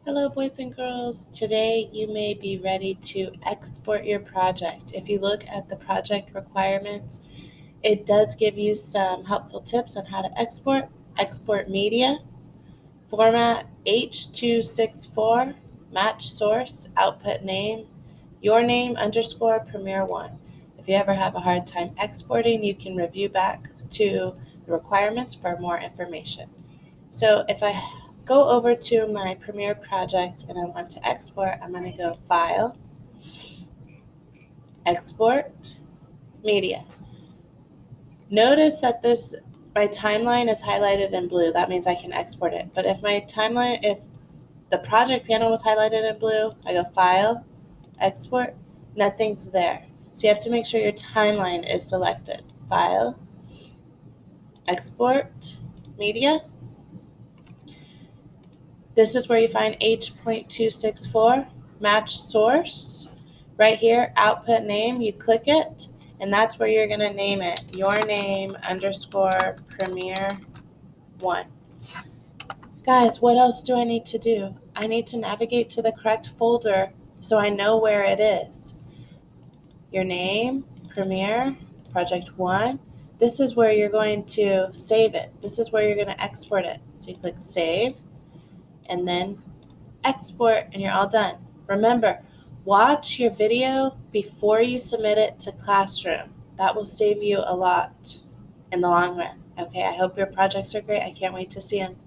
Hello, boys and girls. Today you may be ready to export your project. If you look at the project requirements, it does give you some helpful tips on how to export media, format H.264, match source, output name, your name underscore Premiere One. If you ever have a hard time exporting, you can review back to the requirements for more information. So if I go over to my Premiere project and I want to export, I'm going to go File, Export, Media. Notice that my timeline is highlighted in blue. That means I can export it. But if the project panel was highlighted in blue, I go File, Export, nothing's there. So you have to make sure your timeline is selected. File, Export, Media. This is where you find H.264, match source. Right here, output name, you click it, and that's where you're going to name it, your name underscore Premiere One. Guys, what else do I need to do? I need to navigate to the correct folder so I know where it is. Your name, Premiere, Project One. This is where you're going to save it. This is where you're going to export it. So you click Save, and then export, and you're all done. Remember, watch your video before you submit it to Classroom. That will save you a lot in the long run. Okay, I hope your projects are great. I can't wait to see them.